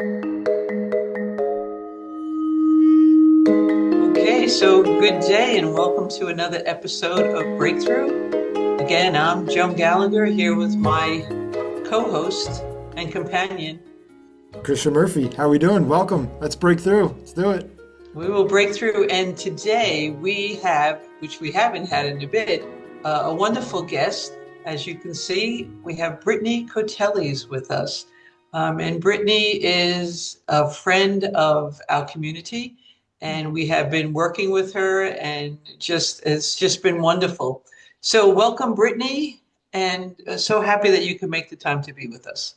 Okay, so good day and welcome to another episode of Breakthrough. Again, I'm Joan Gallagher here with my co-host and companion. Christian Murphy, how are we doing? Welcome. Let's break through. Let's do it. We will break through, and today we have, which we haven't had in a bit, a wonderful guest. As you can see, we have Brittany Koteles with us. And Brittany is a friend of our community, and we have been working with her, and it's just been wonderful. So welcome, Brittany, and so happy that you can make the time to be with us.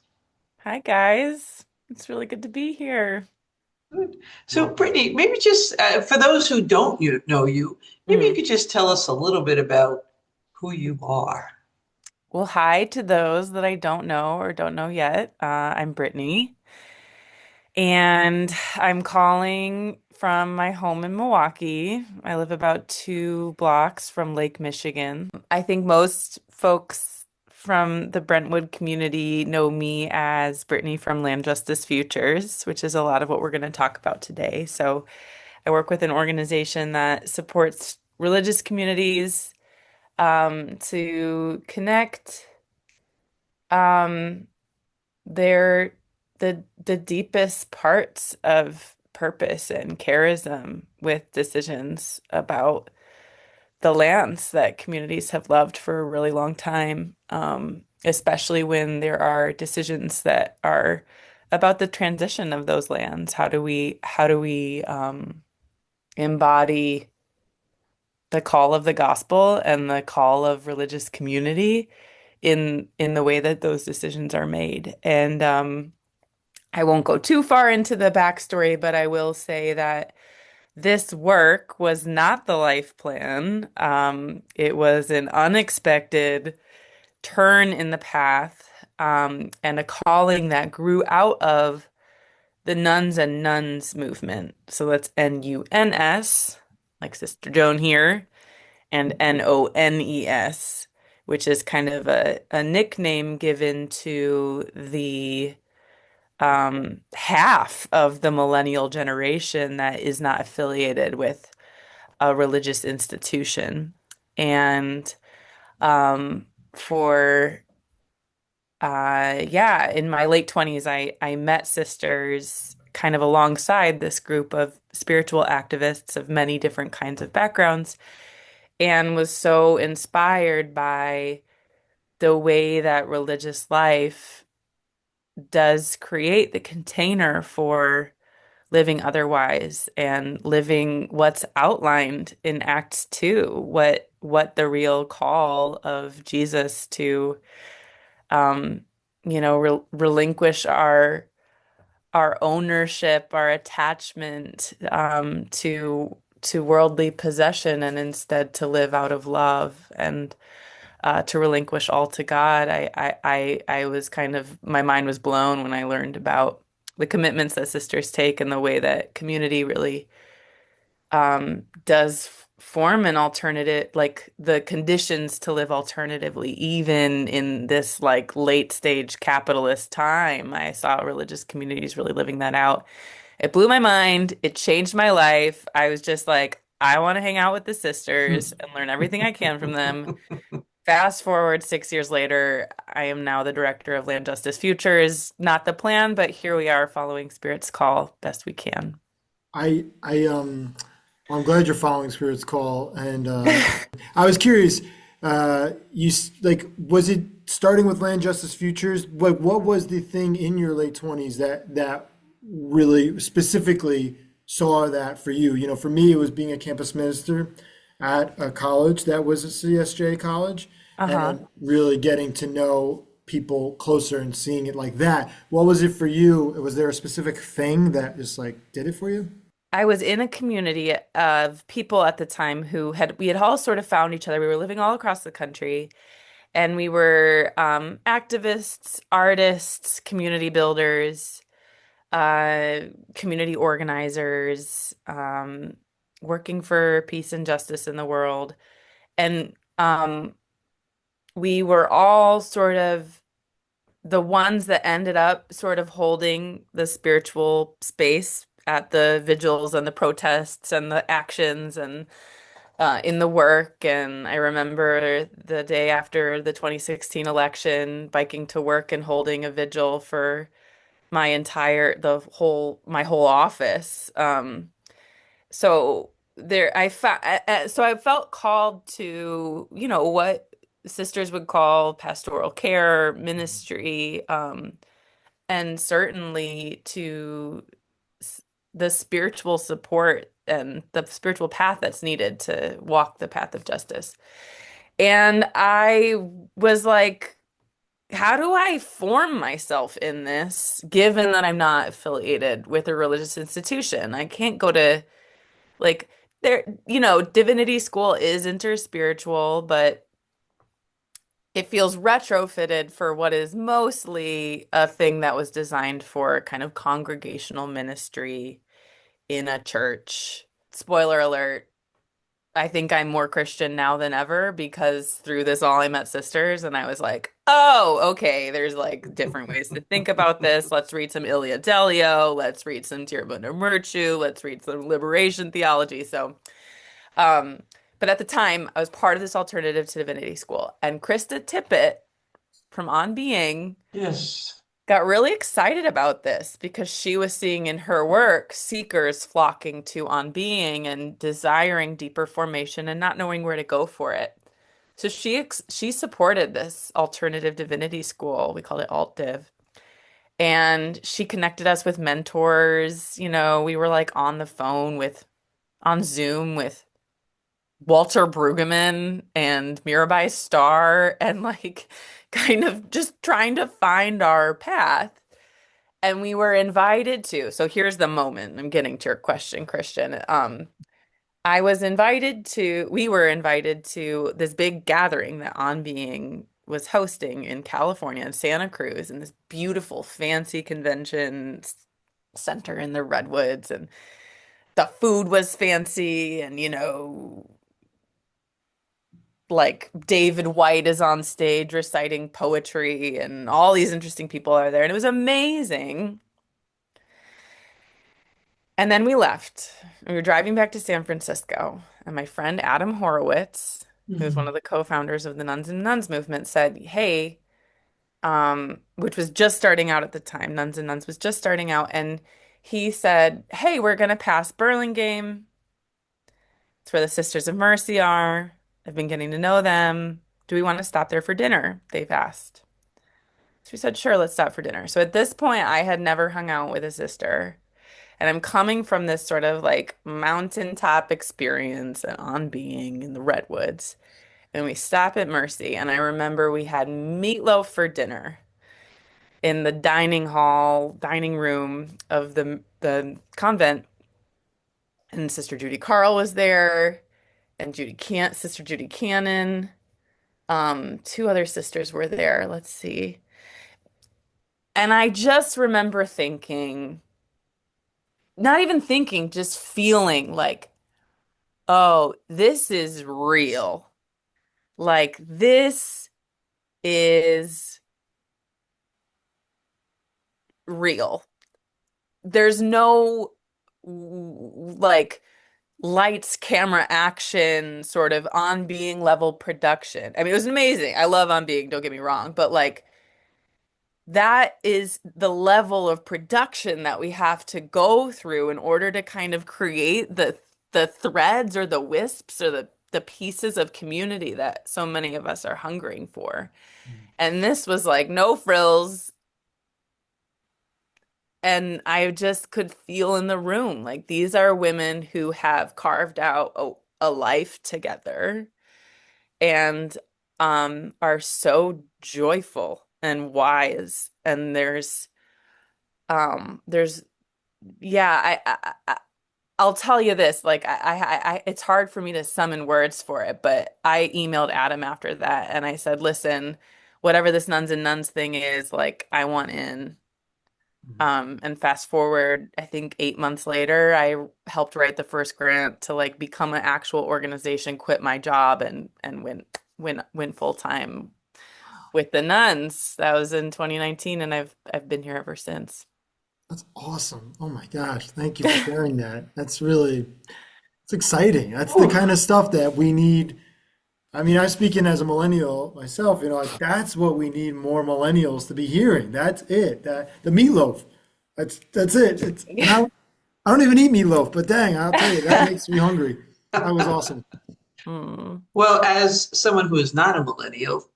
Hi, guys. It's really good to be here. Good. So, Welcome. Brittany, maybe just for those who don't know you, maybe you Mm. could just tell us a little bit about who you are. Well, hi to those that I don't know or don't know yet. I'm Brittany, and I'm calling from my home in Milwaukee. I live about 2 blocks from Lake Michigan. I think most folks from the Brentwood community know me as Brittany from Land Justice Futures, which is a lot of what we're going to talk about today. So, I work with an organization that supports religious communities to connect um, their the deepest parts of purpose and charism with decisions about the lands that communities have loved for a really long time, especially when there are decisions that are about the transition of those lands. How do we embody the call of the gospel and the call of religious community in the way that those decisions are made. And I won't go too far into the backstory, but I will say that this work was not the life plan. It was an unexpected turn in the path, and a calling that grew out of the nuns and nuns movement. So that's NUNS, like Sister Joan here, and NONES, which is kind of a nickname given to the half of the millennial generation that is not affiliated with a religious institution. And for yeah, in my late 20s, I met sisters kind of alongside this group of spiritual activists of many different kinds of backgrounds and was so inspired by the way that religious life does create the container for living otherwise and living what's outlined in Acts 2, what the real call of Jesus to um relinquish our ownership, our attachment to worldly possession and instead to live out of love and to relinquish all to God. I was kind of, my mind was blown when I learned about the commitments that sisters take and the way that community really does form an alternative, like the conditions to live alternatively, even in this like late stage capitalist time. I saw religious communities really living that out. It blew my mind. It changed my life. I was just like, I want to hang out with the sisters and learn everything I can from them. Fast forward 6 years later, I am now the director of Land Justice Futures. Not the plan, but here we are following Spirit's call best we can. I'm glad you're following Spirit's call, and I was curious. Like, was it starting with Land Justice Futures? Like, what was the thing in your late 20s that really specifically saw that for you? You know, for me, it was being a campus minister at a college that was a CSJ college, Uh-huh. and really getting to know people closer and seeing it like that. What was it for you? Was there a specific thing that just like did it for you? I was in a community of people at the time we had all sort of found each other. We were living all across the country and we were activists, artists, community builders, uh, community organizers, working for peace and justice in the world. And we were all sort of the ones that ended up sort of holding the spiritual space at the vigils and the protests and the actions and in the work. And I remember the day after the 2016 election, biking to work and holding a vigil for my whole office. So so I felt called to, what sisters would call pastoral care, ministry, and certainly to s- the spiritual support and the spiritual path that's needed to walk the path of justice. And I was like, how do I form myself in this, given that I'm not affiliated with a religious institution? I can't go to like divinity school is interspiritual, but it feels retrofitted for what is mostly a thing that was designed for kind of congregational ministry in a church. Spoiler alert, I think I'm more Christian now than ever because through this all I met sisters and I was like, oh, okay, there's like different ways to think about this. Let's read some Ilia Delio, let's read some Tirabunda Murchu, let's read some liberation theology. Um, but at the time, I was part of this alternative to divinity school, and Krista Tippett from On Being Yes. got really excited about this because she was seeing in her work seekers flocking to On Being and desiring deeper formation and not knowing where to go for it. So she supported this alternative divinity school. We called it Alt Div. And she connected us with mentors. We were like on Zoom with Walter Brueggemann and Mirabai Starr and like kind of just trying to find our path. And we were invited to. So here's the moment. I'm getting to your question, Christian. We were invited to this big gathering that On Being was hosting in California, in Santa Cruz, in this beautiful, fancy convention center in the Redwoods. And the food was fancy and, like David White is on stage reciting poetry and all these interesting people are there and it was amazing. And then we left. We were driving back to San Francisco and my friend Adam Horowitz, who's one Mhm. of the co-founders of the Nuns and Nuns movement, said, "Hey," which was just starting out at the time. Nuns and Nuns was just starting out and he said, "Hey, we're gonna pass Burlingame. It's where the Sisters of Mercy are. I've been getting to know them. Do we want to stop there for dinner?" They've asked. So we said, sure, let's stop for dinner. So at this point, I had never hung out with a sister. And I'm coming from this sort of like mountaintop experience and on being in the Redwoods. And we stop at Mercy. And I remember we had meatloaf for dinner in the dining room of the convent. And Sister Judy Carl was there, and Sister Judy Cannon. Two other sisters were there. Let's see. And I just remember thinking, not even thinking, just feeling like, oh, this is real. Like, this is real. There's no like lights, camera, action, sort of on being level production. I mean, it was amazing. I love on being, don't get me wrong, but like, that is the level of production that we have to go through in order to kind of create the threads or the wisps or the pieces of community that so many of us are hungering for. And this was like no frills. And I just could feel in the room like these are women who have carved out a life together and are so joyful and wise. And there's yeah, I'll tell you this, like it's hard for me to summon words for it, but I emailed Adam after that and I said, listen, whatever this nuns and nuns thing is, like I want in. And fast forward, I think 8 months later, I helped write the first grant to like become an actual organization, quit my job and went full time with the nuns. That was in 2019, and I've been here ever since. That's awesome. Oh my gosh. Thank you for sharing that. That's really, it's exciting. That's the Ooh. kind of stuff that we need. I mean, I'm speaking as a millennial myself, like that's what we need more millennials to be hearing. That's it. That the meatloaf. That's it. I don't even eat meatloaf, but dang, I'll tell you, that makes me hungry. That was awesome. Hmm. Well, as someone who is not a millennial,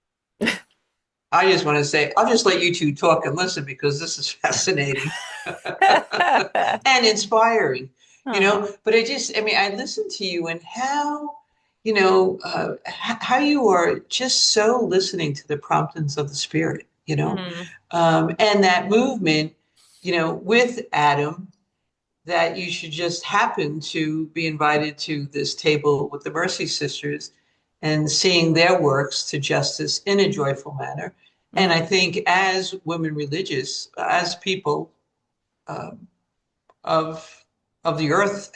I just want to say, I'll just let you two talk and listen because this is fascinating and inspiring, Aw. But I mean, I listen to you and how, how you are just so listening to the promptings of the Spirit, Mhm. and that movement, with Adam, that you should just happen to be invited to this table with the Mercy Sisters and seeing their works to justice in a joyful manner. And I Mhm. think as women religious, as people um, of the earth,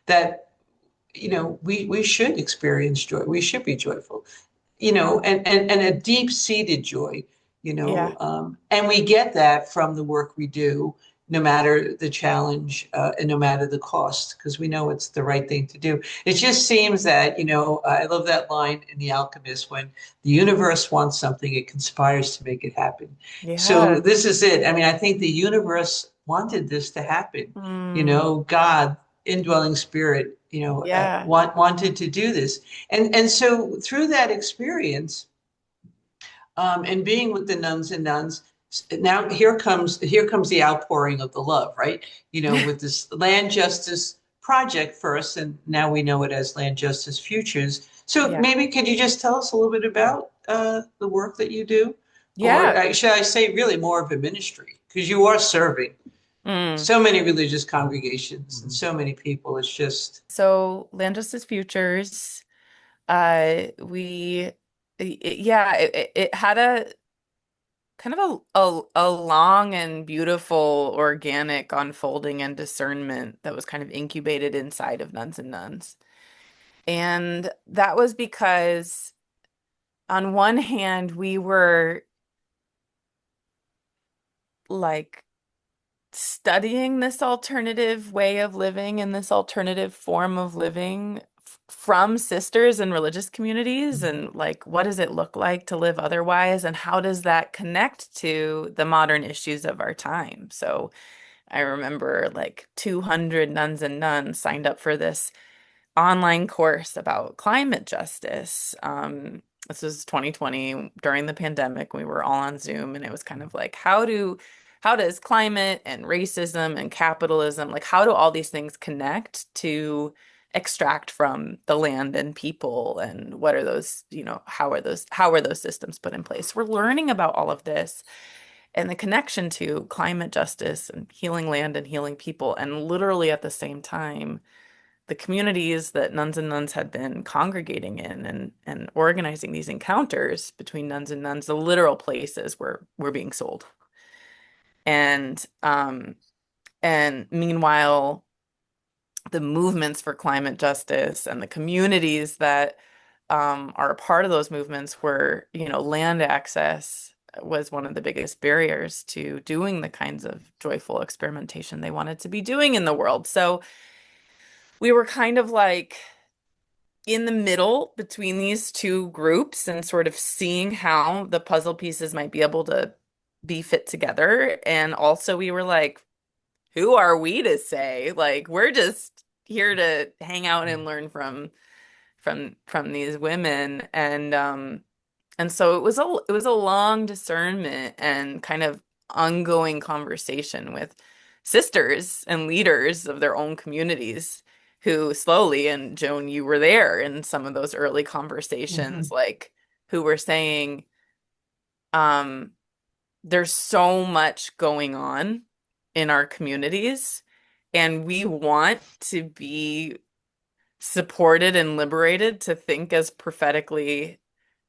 that we should experience joy. We should be joyful, and a deep-seated joy, Yeah. and we get that from the work we do, no matter the challenge, and no matter the cost, because we know it's the right thing to do. It just seems that, I love that line in The Alchemist, when the universe wants something, it conspires to make it happen. Yeah. So this is it. I mean, I think the universe wanted this to happen. Mm. God, indwelling spirit, Yeah. wanted to do this. And so through that experience, and being with the nuns and nuns, now here comes the outpouring of the love, right? With this land justice project first, and now we know it as Land Justice Futures. So Yeah. maybe could you just tell us a little bit about the work that you do, or Yeah. should I say, really more of a ministry, because you are serving Mm. so many religious congregations and Mhm. so many people. It's just So Land Justice Futures, we, yeah, it had a kind of a long and beautiful organic unfolding and discernment that was kind of incubated inside of Nuns and Nuns. And that was because on one hand, we were like studying this alternative way of living and this alternative form of living from sisters and religious communities, and like what does it look like to live otherwise, and how does that connect to the modern issues of our time? So I remember like 200 nuns and nuns signed up for this online course about climate justice. This was 2020 during the pandemic. We were all on Zoom, and it was kind of like, how does climate and racism and capitalism, like how do all these things connect to extract from the land and people, and what are those, how are those systems put in place? We're learning about all of this and the connection to climate justice and healing land and healing people, and literally at the same time the communities that nuns and nuns had been congregating in and organizing these encounters between nuns and nuns, the literal places were being sold. And meanwhile, the movements for climate justice and the communities that are a part of those movements were, land access was one of the biggest barriers to doing the kinds of joyful experimentation they wanted to be doing in the world. So we were kind of like in the middle between these two groups and sort of seeing how the puzzle pieces might be able to be fit together. And also we were like, who are we to say? Like, we're just here to hang out and learn from these women. And so it was a long discernment and kind of ongoing conversation with sisters and leaders of their own communities who slowly, and Joan, you were there in some of those early conversations, mhm. like who were saying, um, there's so much going on in our communities, and we want to be supported and liberated to think as prophetically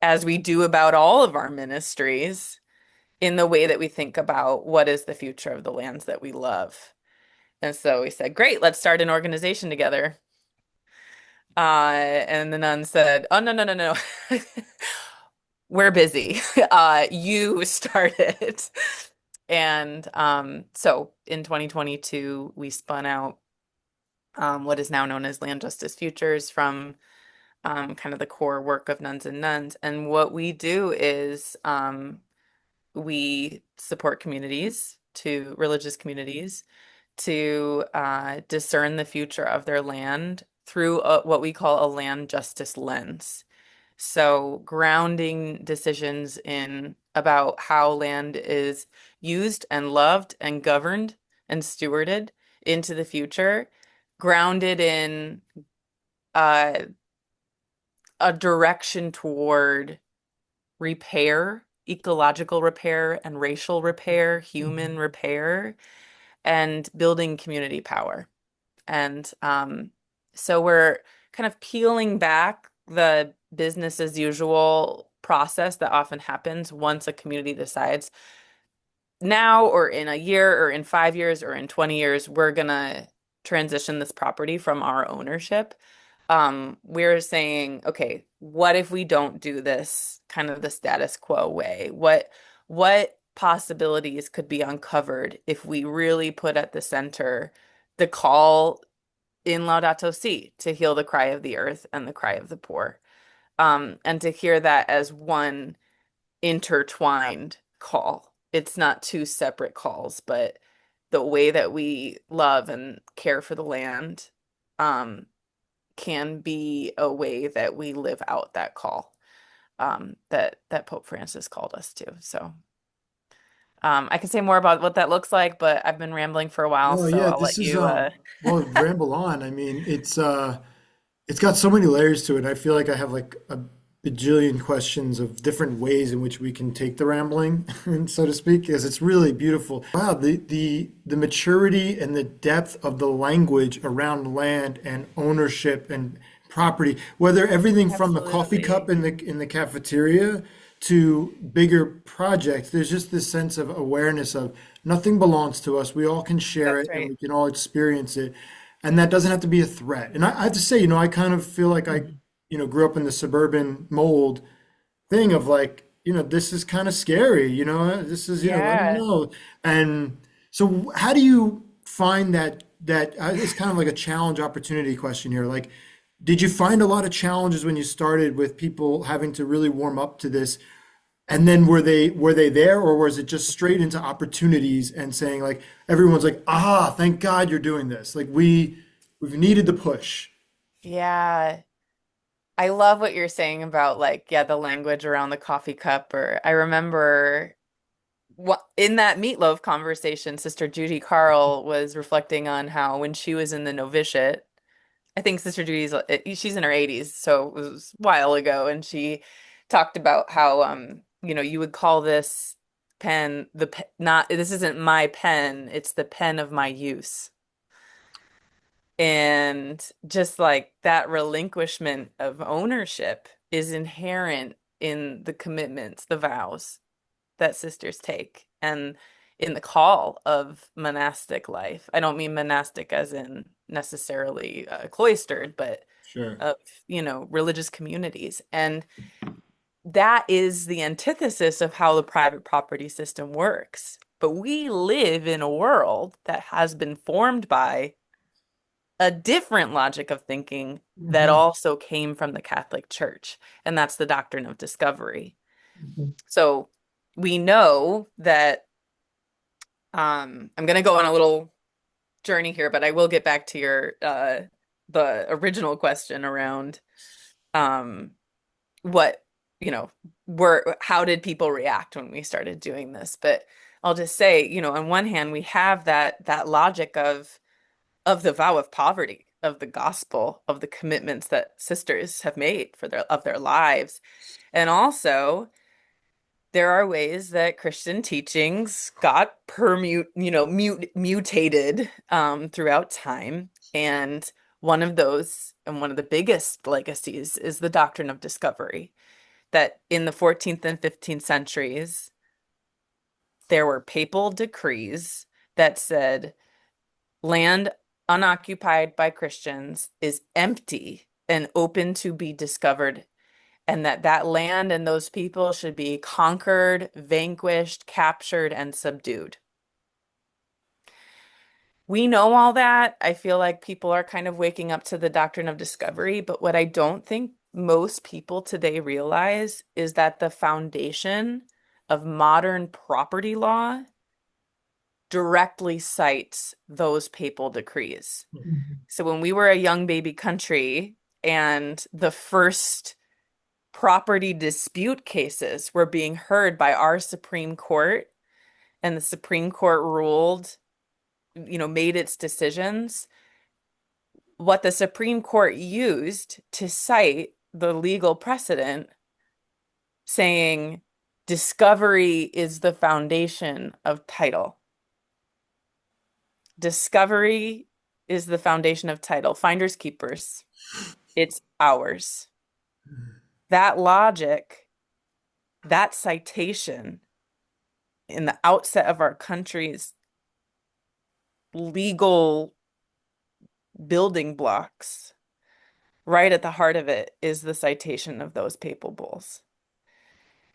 as we do about all of our ministries in the way that we think about what is the future of the lands that we love. And so we said, great, let's start an organization together. And the nun said, oh, no, no, no, no. we're busy. You started. And so in 2022, we spun out what is now known as Land Justice Futures from kind of the core work of Nuns and Nuns. And what we do is we support communities to religious communities to discern the future of their land through what we call a land justice lens. So grounding decisions in about how land is used and loved and governed and stewarded into the future, grounded in uh, a direction toward repair, ecological repair and racial repair, human Mhm. repair, and building community power. And so we're kind of peeling back the business as usual process that often happens once a community decides now or in a year or in 5 years or in 20 years, we're gonna transition this property from our ownership. We're saying, okay, what if we don't do this kind of the status quo way? What possibilities could be uncovered if we really put at the center the call in Laudato Si to heal the cry of the earth and the cry of the poor? And to hear that as one intertwined call. It's not two separate calls, but the way that we love and care for the land um, can be a way that we live out that call that Pope Francis called us to. So I can say more about what that looks like, but I've been rambling for a while, Well, so yeah, I'll this let is you. well, ramble on. I mean, it's got so many layers to it. I feel like I have like a bajillion questions of different ways in which we can take the rambling, so to speak, because it's really beautiful. Wow, the maturity and the depth of the language around land and ownership and property, whether everything from the coffee cup Absolutely. in the cafeteria to bigger projects, there's just this sense of awareness of nothing belongs to us. We all can share That's it and right. we can all experience it. And that doesn't have to be a threat. And I have to say, I kind of feel like Mhm. grew up in the suburban mold thing of like, this is kind of scary, this is, I don't Yeah. know. And so how do you find it's kind of like a challenge opportunity question here. Like, did you find a lot of challenges when you started with people having to really warm up to this? And then were they there, or was it just straight into opportunities and saying like everyone's like, ah, thank God you're doing this. Like we've needed the push. Yeah. I love what you're saying about like, yeah, the language around the coffee cup. Or I remember what in that meatloaf conversation, Sister Judy Carl was reflecting on how when she was in the novitiate, I think Sister Judy's she's in her 80s, so it was a while ago, and she talked about how you would call this pen not this isn't my pen, it's the pen of my use. And just like that relinquishment of ownership is inherent in the commitments, the vows that sisters take, and in the call of monastic life. I don't mean monastic as in necessarily cloistered, but Sure. of, religious communities. And that is the antithesis of how the private property system works. But we live in a world that has been formed by a different logic of thinking that Mhm. also came from the Catholic Church, and that's the doctrine of discovery. Mhm. So we know that I'm going to go on a little journey here, but I will get back to your the original question around um what, you know, were how did people react when we started doing this? But I'll just say, on one hand, we have that logic of the vow of poverty, of the gospel, of the commitments that sisters have made for their lives. And also, there are ways that Christian teachings got mutated throughout time. And one of those, and one of the biggest legacies, is the doctrine of discovery. That in the 14th and 15th centuries, there were papal decrees that said land unoccupied by Christians is empty and open to be discovered and that that land and those people should be conquered, vanquished, captured, and subdued. We know all that. I feel like people are kind of waking up to the doctrine of discovery, but what I don't think most people today realize is that the foundation of modern property law directly cites those papal decrees. So when we were a young baby country and the first property dispute cases were being heard by our Supreme Court, and the Supreme Court ruled, made its decisions, what the Supreme Court used to cite the legal precedent saying discovery is the foundation of title. Discovery is the foundation of title. Finders keepers. It's ours. That logic, that citation in the outset of our country's legal building blocks, right at the heart of it is the citation of those papal bulls.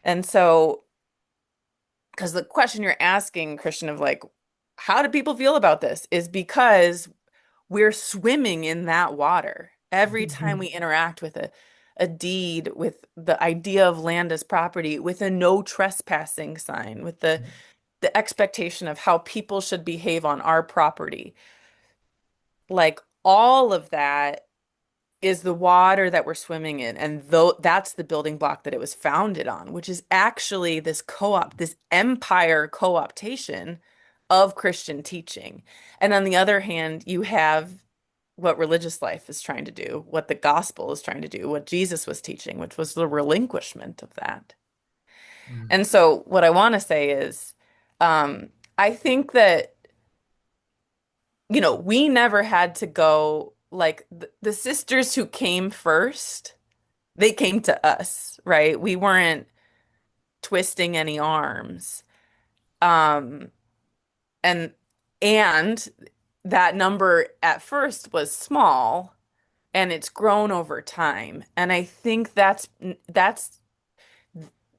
And so, because the question you're asking, Christian, of like, how do people feel about this is because we're swimming in that water. Every time we interact with a deed, with the idea of land as property, with a no trespassing sign, with the expectation of how people should behave on our property. Like all of that is the water that we're swimming in. And that's the building block that it was founded on, which is actually this empire co-optation of Christian teaching. And on the other hand, you have what religious life is trying to do, what the gospel is trying to do, what Jesus was teaching, which was the relinquishment of that. And so what I want to say is, I think that, we never had to go like the sisters who came first, they came to us, right? We weren't twisting any arms. Um, and and that number at first was small and it's grown over time. And I think that's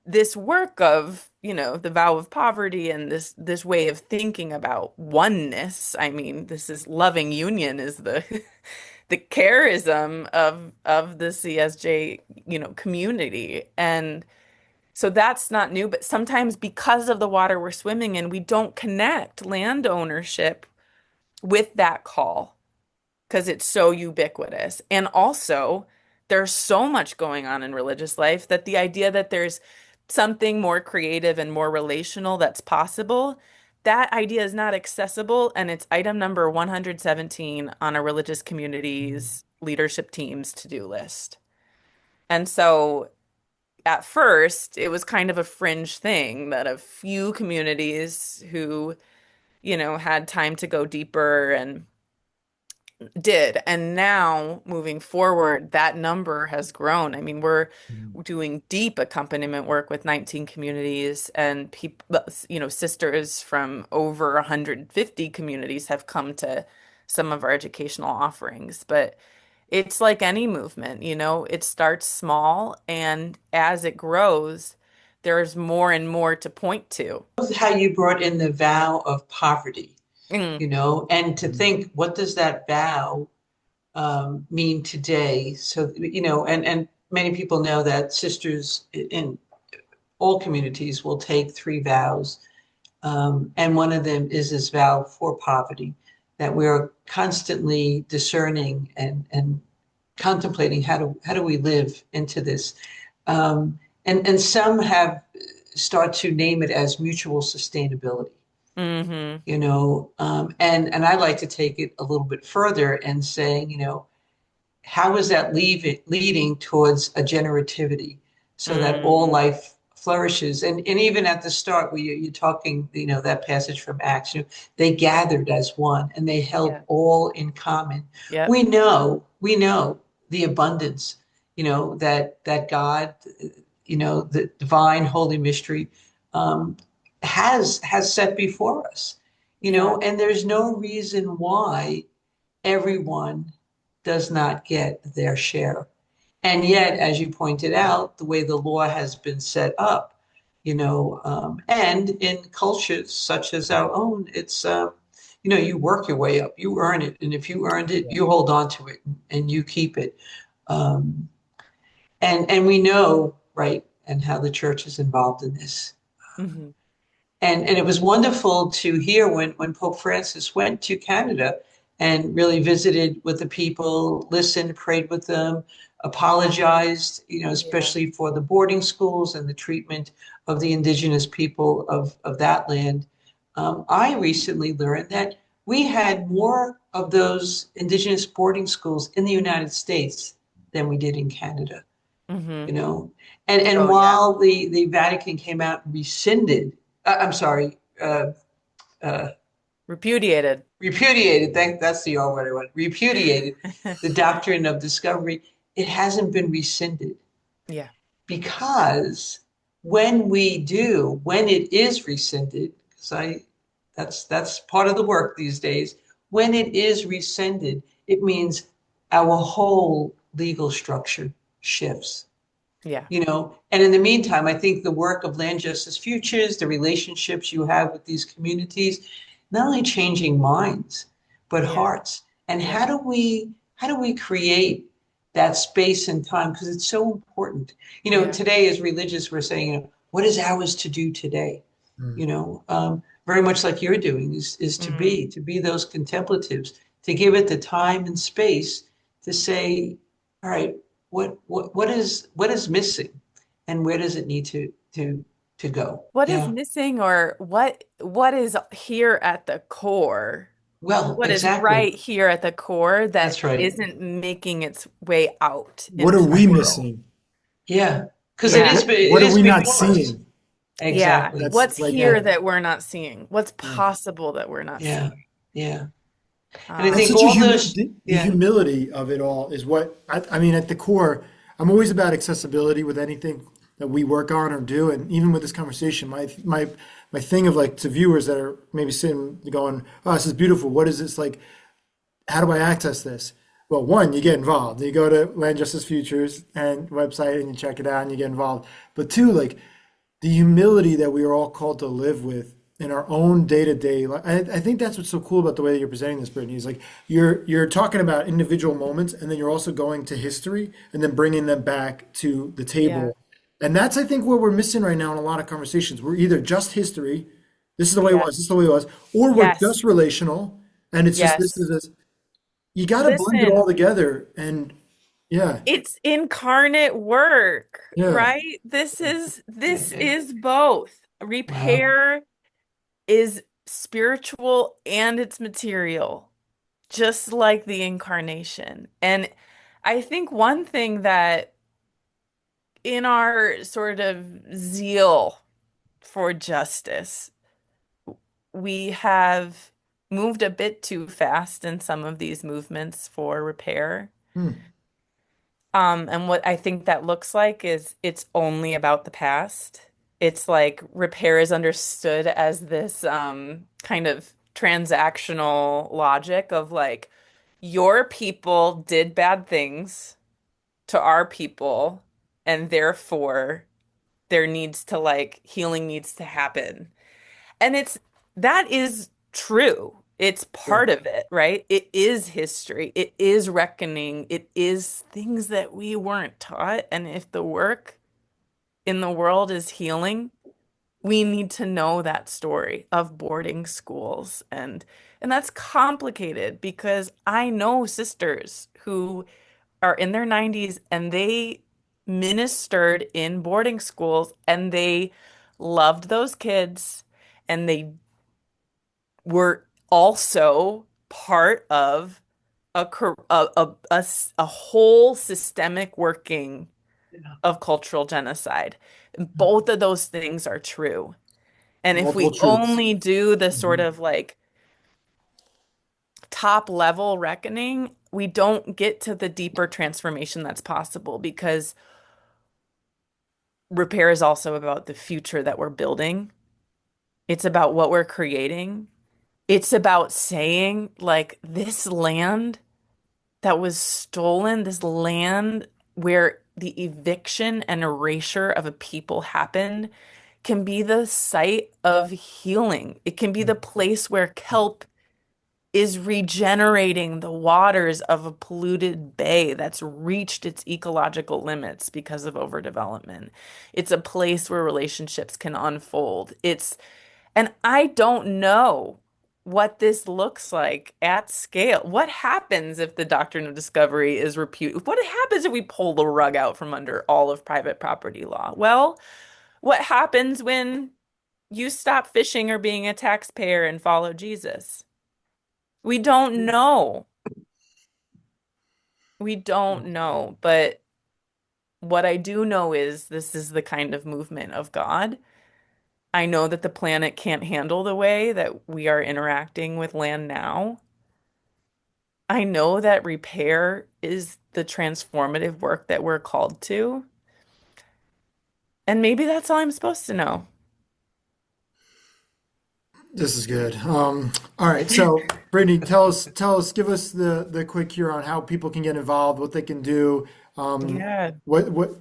this work of, the vow of poverty and this way of thinking about oneness. I mean, this is loving union is the the charism of the CSJ, community. And so that's not new, but sometimes because of the water we're swimming in, we don't connect land ownership with that call because it's so ubiquitous. And also, there's so much going on in religious life that the idea that there's something more creative and more relational that's possible, that idea is not accessible. And it's item number 117 on a religious community's leadership team's to-do list. And so at first, it was kind of a fringe thing that a few communities who, had time to go deeper and did. And now moving forward, that number has grown. I mean, we're doing deep accompaniment work with 19 communities and people, sisters from over 150 communities have come to some of our educational offerings. But it's like any movement, it starts small and as it grows, there's more and more to point to. How you brought in the vow of poverty, Mm, and to think, what does that vow mean today? So, and many people know that sisters in all communities will take three vows. And one of them is this vow for poverty, that we are constantly discerning and contemplating how do we live into this. And some have start to name it as mutual sustainability. hmm And I like to take it a little bit further and saying, how is that leading towards a generativity so that all hmm life flourishes? And even at the start, where you're talking, that passage from Acts, they gathered as one and they held Yeah. all in common. Yep. We know the abundance, that God, the divine holy mystery, um, has set before us, Yeah. and there's no reason why everyone does not get their share. And yet, as you pointed out, the way the law has been set up, and in cultures such as our own, you work your way up, you earn it. And if you earned it, you hold on to it and you keep it. Um, and we know, right, and how the church is involved in this. Hmm. And it was wonderful to hear when Pope Francis went to Canada and really visited with the people, listened, prayed with them, apologized, Yeah. especially for the boarding schools and the treatment of the indigenous people of that land. I recently learned that we had more of those indigenous boarding schools in the United States than we did in Canada, Hmm. you know. And Oh, yeah. while the Vatican came out and rescinded, I'm sorry, uh, Repudiated. repudiated, that's the R word I want, repudiated the doctrine of discovery, it hasn't been rescinded Yeah. because when it is rescinded, because that's part of the work these days, when it is rescinded, it means our whole legal structure shifts. Yeah. And in the meantime, I think the work of Land Justice Futures, the relationships you have with these communities, not only changing minds, but Yeah. hearts. And Yeah. how do we create that space and time? Because it's so important. Yeah. Today as religious, we're saying, what is ours to do today? Very much like you're doing is to Mm. be those contemplatives, to give it the time and space to say, all right, what is missing, and where does it need to go? What is Yeah. missing, or what is here at the core? Well, What is exactly. right here at the core that That's right. isn't making its way out What are into the we world? missing? Yeah. Because it Like Yeah. is it what are is we not before us. seeing? Yeah. Exactly. That's What's right here Yeah. now. that we're not seeing? What's Yeah. possible that we're not Yeah. seeing? Yeah. And I That's think Um, such a all those, the yeah. humility of it all is what I mean, at the core, I'm always about accessibility with anything that we work on or do. And even with this conversation, my thing of like to viewers that are maybe sitting going, oh, this is beautiful. What is this like? How do I access this? Well, one, you get involved. You go to Land Justice Futures and website and you check it out and you get involved. But two, like the humility that we are all called to live with in our own day-to-day life. I think that's what's so cool about the way that you're presenting this, Brittany, is like you're talking about individual moments and then you're also going to history and then bringing them back to the yeah. table. And that's, I think, what we're missing right now in a lot of conversations. We're either just history, this is the way it was, this is Yes. the way it was, or we're Yes. just relational and it's just this is Yes. this. You got to blend it Listen, all together. And yeah, it's incarnate work, yeah, right? This is Yeah. this Yeah. is both. Wow. Repair is spiritual and it's material, just like the incarnation. And I think one thing that in our sort of zeal for justice, we have moved a bit too fast in some of these movements for repair. hmm, And what I think that looks like is it's only about the past. It's like repair is understood as this kind of transactional logic of like, your people did bad things to our people, and therefore there needs to like healing needs to happen. And that is true. It's sure, part of it, right? It is history. It is reckoning. It is things that we weren't taught. And if the work in the world is healing, we need to know that story of boarding schools. And that's complicated because I know sisters who are in their 90s and they ministered in boarding schools and they loved those kids and they were also part of a whole systemic working Yeah. of cultural genocide. Both of those things are true. And if multiple we truths. only do the sort Mhm. of like top level reckoning, we don't get to the deeper transformation that's possible because repair is also about the future that we're building. It's about what we're creating. It's about saying, like, this land that was stolen, this land where the eviction and erasure of a people happen can be the site of healing. It can be the place where kelp is regenerating the waters of a polluted bay that's reached its ecological limits because of overdevelopment. It's a place where relationships can unfold. And I don't know what this looks like at scale. What happens if the doctrine of discovery is reputed? What happens if we pull the rug out from under all of private property law? Well, what happens when you stop fishing or being a taxpayer and follow Jesus? We don't know. We don't know. But what I do know is this is the kind of movement of God. I know that the planet can't handle the way that we are interacting with land now. I know that repair is the transformative work that we're called to. And maybe that's all I'm supposed to know. This is good. All right. So, Brittany, tell us, give us the quick here on how people can get involved, what they can do. Yeah.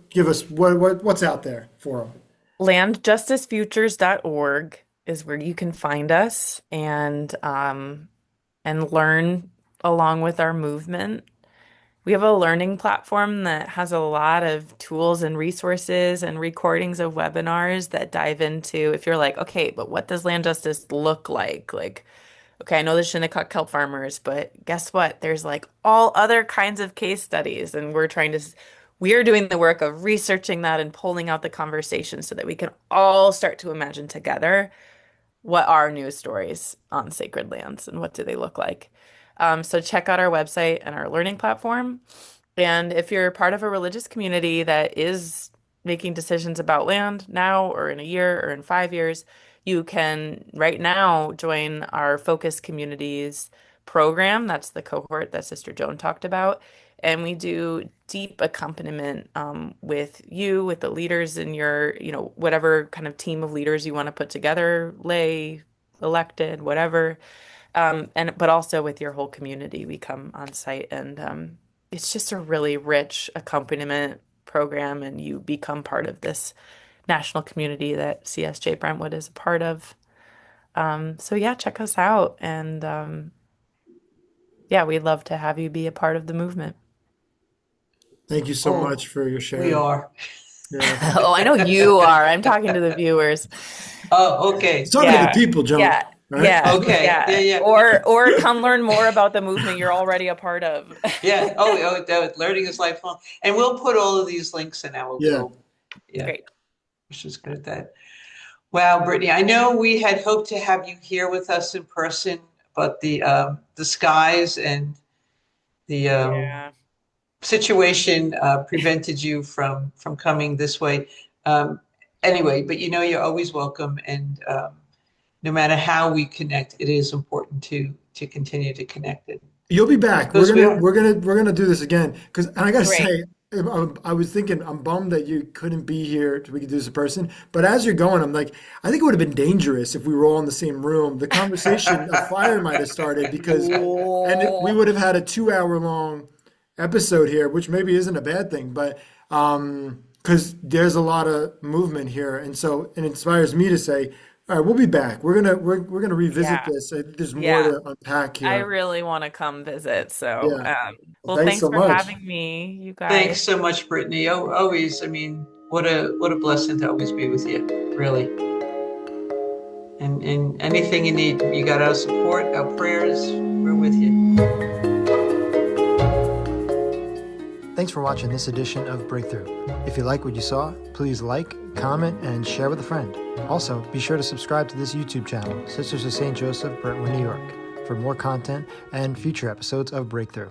Give us what's out there for them. Landjusticefutures.org is where you can find us and learn along with our movement. We have a learning platform that has a lot of tools and resources and recordings of webinars that dive into if you're like, okay, but what does land justice look like? Like, okay, I know the Shinnecock kelp farmers, but guess what? There's like all other kinds of case studies, and we are doing the work of researching that and pulling out the conversation so that we can all start to imagine together what are news stories on sacred lands and what do they look like. So check out our website and our learning platform. And if you're part of a religious community that is making decisions about land now or in a year or in 5 years, you can right now join our Focus Communities program. That's the cohort that Sister Joan talked about. And we do deep accompaniment with the leaders in your, whatever kind of team of leaders you want to put together, lay, elected, whatever. But also with your whole community, we come on site, and it's just a really rich accompaniment program, and you become part of this national community that CSJ Brentwood is a part of. So yeah, check us out, and yeah, we'd love to have you be a part of the movement. Thank you so Oh, much for your we sharing. are. Yeah. Oh, I know you are. I'm talking to the viewers. Oh, He's okay. talking to the Yeah, people, Joan, yeah, right? yeah, Okay. Yeah, yeah. yeah. Or come learn more about the movement you're already a part of. Yeah. Learning is lifelong. And we'll put all of these links in our Yeah. little, yeah, Great. which is good at that. Wow, Brittany, I know we had hoped to have you here with us in person, but the skies and the Yeah. situation prevented you from coming this way. Um, anyway, but you're always welcome, and no matter how we connect, it is important to continue to connect it You'll be back. We're because we gonna are. we're gonna we're gonna do this again. And I gotta Great. say, I was thinking, I'm bummed that you couldn't be here so we could do this in person. But as you're going, I'm like, I think it would have been dangerous if we were all in the same room. The conversation, a fire might have started we would have had a 2 hour long episode here, which maybe isn't a bad thing, but because there's a lot of movement here, and so it inspires me to say, all right, we'll be back. We're gonna revisit Yeah. this. There's more Yeah. to unpack I here. really want to come visit. So, Yeah. Well, well, thanks thanks so for much. having me, you Thanks guys. so much, Brittany. Always, I mean, what a blessing to always be with you, really. And anything you need, you got our support, our prayers. We're with you. Thanks for watching this edition of Breakthrough. If you like what you saw, please like, comment, and share with a friend. Also, be sure to subscribe to this YouTube channel, Sisters of St. Joseph, Brentwood, New York, for more content and future episodes of Breakthrough.